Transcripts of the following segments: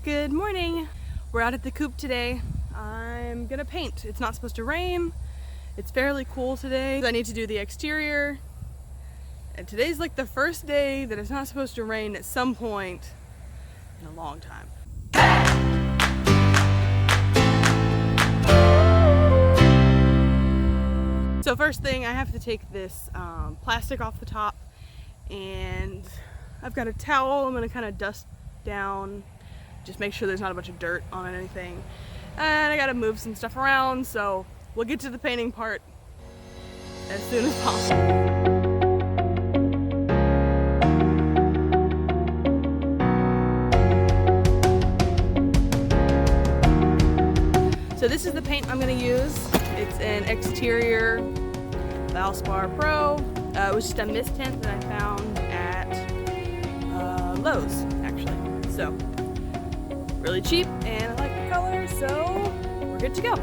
Good morning. We're out at the Coop today. I'm gonna paint. It's not supposed to rain. It's fairly cool today. So I need to do the exterior. And today's like the first day that it's not supposed to rain at some point in a long time. So first thing, I have to take this plastic off the top, and I've got a towel. I'm gonna kind of dust down, just make sure there's not a bunch of dirt on anything. And I gotta move some stuff around, so we'll get to the painting part as soon as possible. So this is the paint I'm gonna use. It's an exterior Valspar Pro. It was just a mist tint that I found at Lowe's, actually. So, really cheap, and I like the color, so we're good to go.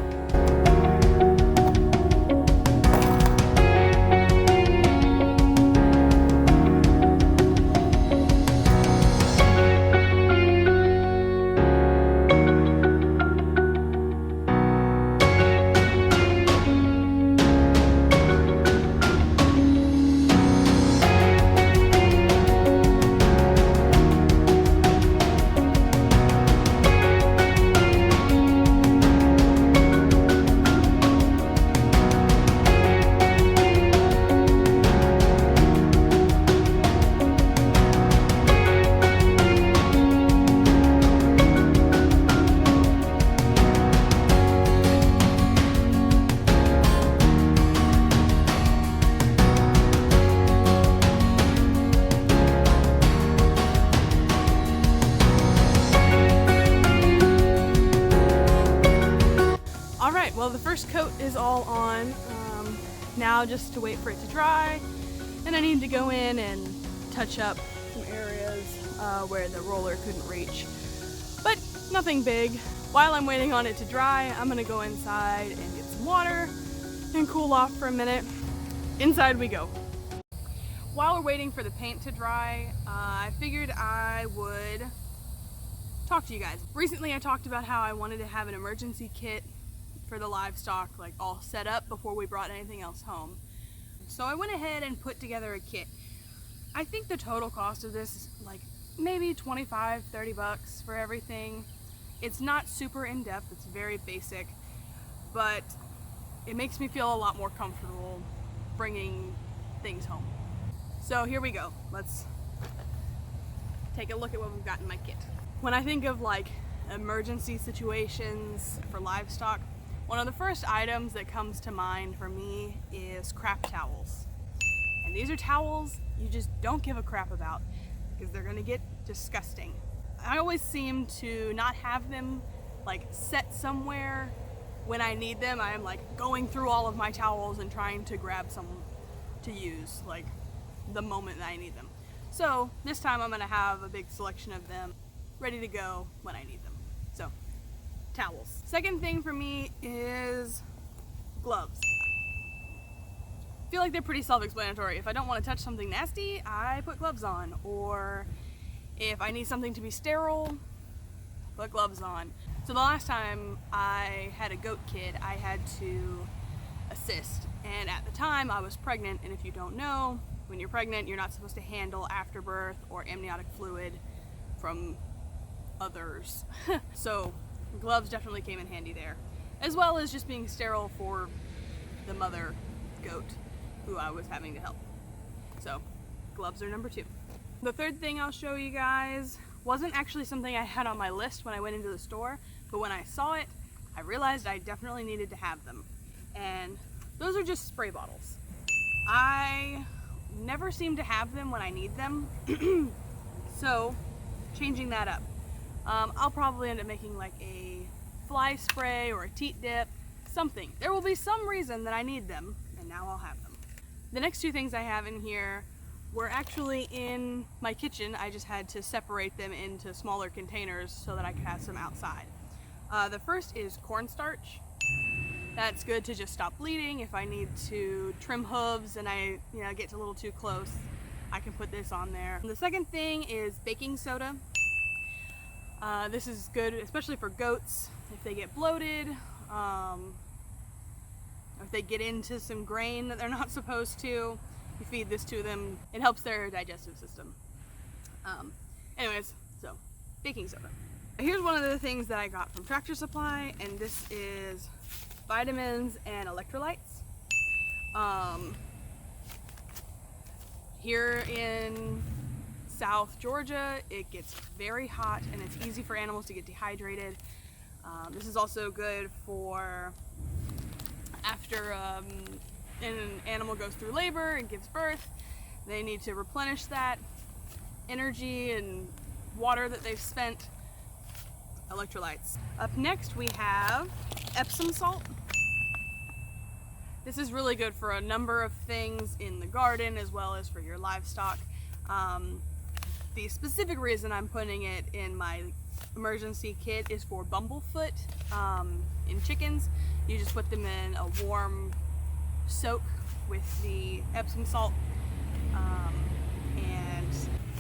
Well, the first coat is all on. Now just to wait for it to dry, and I need to go in and touch up some areas where the roller couldn't reach, but nothing big. While I'm waiting on it to dry, I'm gonna go inside and get some water and cool off for a minute. Inside we go. While we're waiting for the paint to dry, I figured I would talk to you guys. Recently I talked about how I wanted to have an emergency kit for the livestock, like all set up before we brought anything else home. So I went ahead and put together a kit. I think the total cost of this is like maybe 25, 30 bucks for everything. It's not super in-depth, it's very basic, but it makes me feel a lot more comfortable bringing things home. So here we go. Let's take a look at what we've got in my kit. When I think of like emergency situations for livestock, one of the first items that comes to mind for me is crap towels. And these are towels you just don't give a crap about because they're gonna get disgusting. I always seem to not have them like set somewhere when I need them. I am like going through all of my towels and trying to grab some to use like the moment that I need them. So this time I'm gonna have a big selection of them ready to go when I need them. So, towels. Second thing for me is gloves. I feel like they're pretty self-explanatory. If I don't want to touch something nasty, I put gloves on. Or if I need something to be sterile, put gloves on. So the last time I had a goat kid, I had to assist. And at the time I was pregnant, and if you don't know, when you're pregnant, you're not supposed to handle afterbirth or amniotic fluid from others. So gloves definitely came in handy there, as well as just being sterile for the mother goat who I was having to help. So gloves are number 2. The third thing I'll show you guys wasn't actually something I had on my list when I went into the store, but when I saw it, I realized I definitely needed to have them. And those are just spray bottles. I never seem to have them when I need them, so changing that up. I'll probably end up making like a fly spray or a teat dip, something. There will be some reason that I need them, and now I'll have them. The next 2 things I have in here were actually in my kitchen. I just had to separate them into smaller containers so that I could have some outside. The first is cornstarch. That's good to just stop bleeding. If I need to trim hooves and I get a little too close, I can put this on there. And the second thing is baking soda. This is good, especially for goats if they get bloated, if they get into some grain that they're not supposed to. You feed this to them, it helps their digestive system. Anyways, so baking soda. Here's one of the things that I got from Tractor Supply, and this is vitamins and electrolytes. Here in South Georgia, it gets very hot and it's easy for animals to get dehydrated. This is also good for after an animal goes through labor and gives birth. They need to replenish that energy and water that they've spent. Electrolytes. Up next we have Epsom salt. This is really good for a number of things in the garden as well as for your livestock. The specific reason I'm putting it in my emergency kit is for bumblefoot in chickens. You just put them in a warm soak with the Epsom salt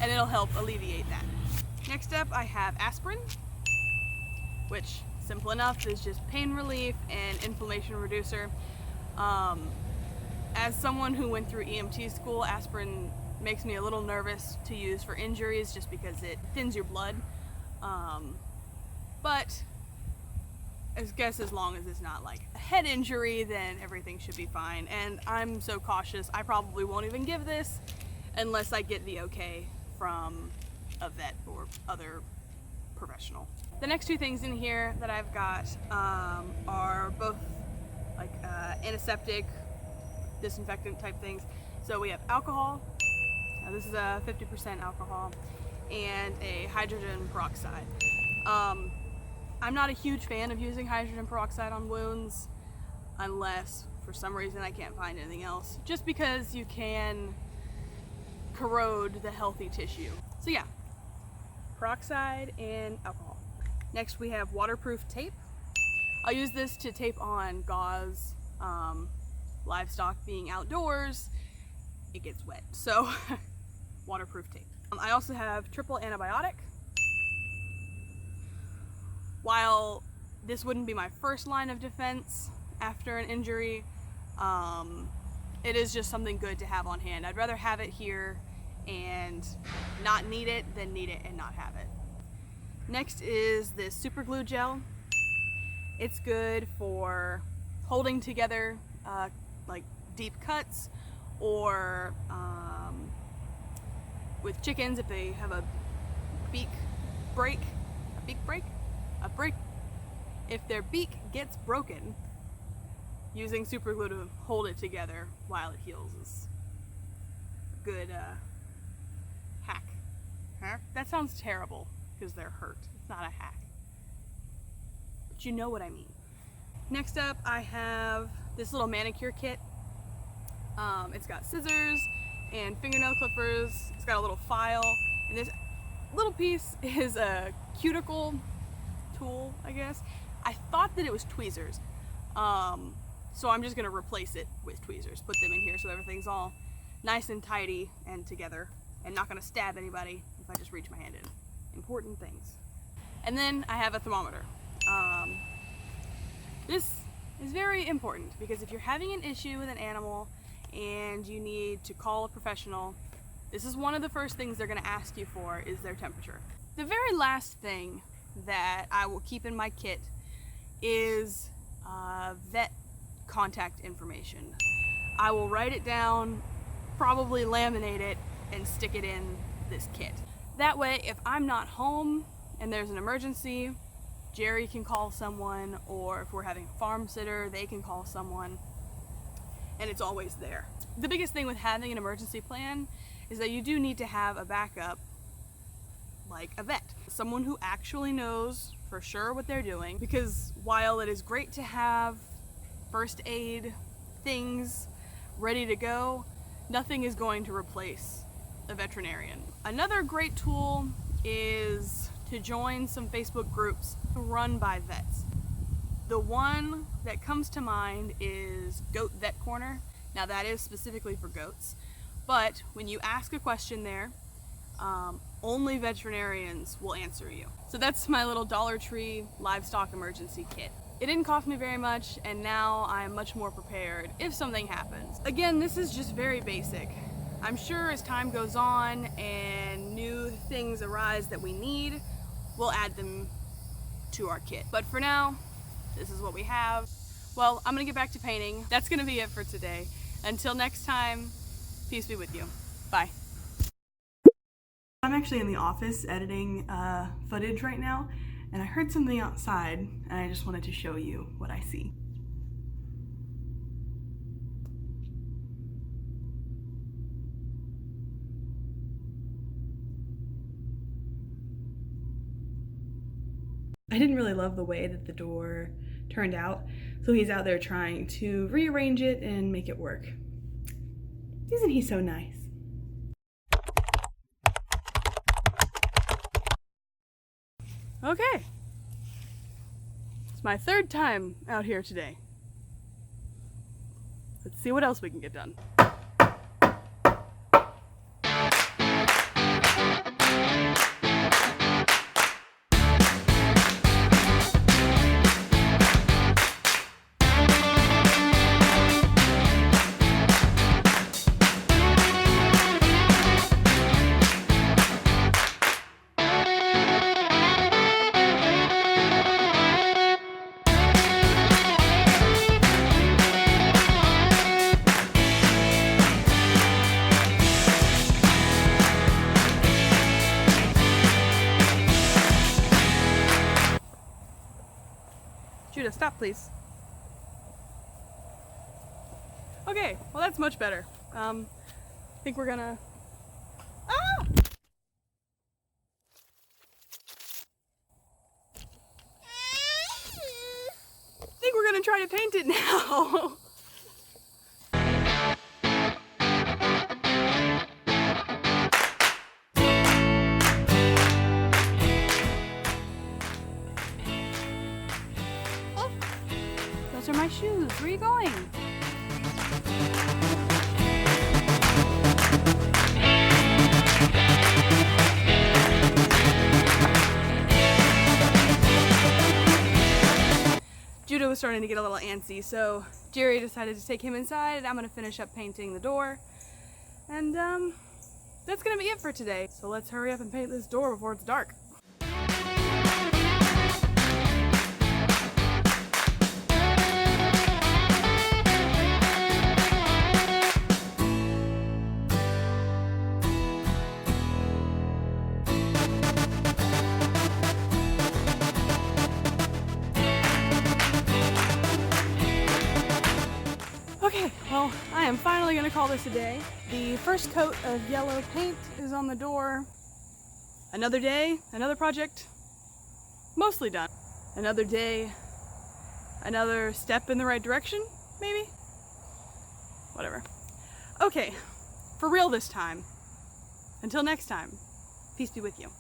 and it'll help alleviate that. Next up I have aspirin, which simple enough is just pain relief and inflammation reducer. As someone who went through EMT school, aspirin makes me a little nervous to use for injuries just because it thins your blood. But I guess as long as it's not like a head injury, then everything should be fine. And I'm so cautious, I probably won't even give this unless I get the okay from a vet or other professional. The next two things in here that I've got are both like antiseptic, disinfectant type things. So we have alcohol. Now this is a 50% alcohol, and a hydrogen peroxide. I'm not a huge fan of using hydrogen peroxide on wounds unless for some reason I can't find anything else, just because you can corrode the healthy tissue. So yeah, peroxide and alcohol. Next we have waterproof tape. I'll use this to tape on gauze. Livestock being outdoors, it gets wet, so waterproof tape. I also have triple antibiotic. While this wouldn't be my first line of defense after an injury, it is just something good to have on hand. I'd rather have it here and not need it than need it and not have it. Next is this super glue gel. It's good for holding together like deep cuts, or with chickens if they have a break, if their beak gets broken, using super glue to hold it together while it heals is a good hack. Huh? That sounds terrible because they're hurt. It's not a hack, but you know what I mean. Next up I have this little manicure kit. It's got scissors and fingernail clippers. It's got a little file, and this little piece is a cuticle tool, I guess. I thought that it was tweezers, so I'm just gonna replace it with tweezers. Put them in here so everything's all nice and tidy and together, and not gonna stab anybody if I just reach my hand in. Important things. And then I have a thermometer. This is very important because if you're having an issue with an animal and you need to call a professional, this is one of the first things they're going to ask you for is their temperature. The very last thing that I will keep in my kit is vet contact information. I will write it down, probably laminate it, and stick it in this kit. That way, if I'm not home and there's an emergency, Jerry can call someone, or if we're having a farm sitter, they can call someone, and it's always there. The biggest thing with having an emergency plan is that you do need to have a backup, like a vet. Someone who actually knows for sure what they're doing, because while it is great to have first aid things ready to go, nothing is going to replace a veterinarian. Another great tool is to join some Facebook groups run by vets. The one that comes to mind is Goat Vet Corner. Now that is specifically for goats, but when you ask a question there, only veterinarians will answer you. So that's my little Dollar Tree livestock emergency kit. It didn't cost me very much, and now I'm much more prepared if something happens. Again, this is just very basic. I'm sure as time goes on and new things arise that we need, we'll add them to our kit. But for now, this is what we have. Well, I'm gonna get back to painting. That's gonna be it for today. Until next time, peace be with you. Bye. I'm actually in the office editing footage right now, and I heard something outside, and I just wanted to show you what I see. I didn't really love the way that the door turned out, so he's out there trying to rearrange it and make it work. Isn't he so nice? Okay. It's my third time out here today. Let's see what else we can get done. Judah, stop please. Okay, well that's much better. I think we're gonna... Ah! I think we're gonna try to paint it now. Those are my shoes. Where are you going? Judah was starting to get a little antsy, so Jerry decided to take him inside, and I'm going to finish up painting the door. And that's going to be it for today. So let's hurry up and paint this door before it's dark. Okay, well, I am finally going to call this a day. The first coat of yellow paint is on the door. Another day, another project, mostly done. Another day, another step in the right direction, maybe? Whatever. Okay, for real this time. Until next time, peace be with you.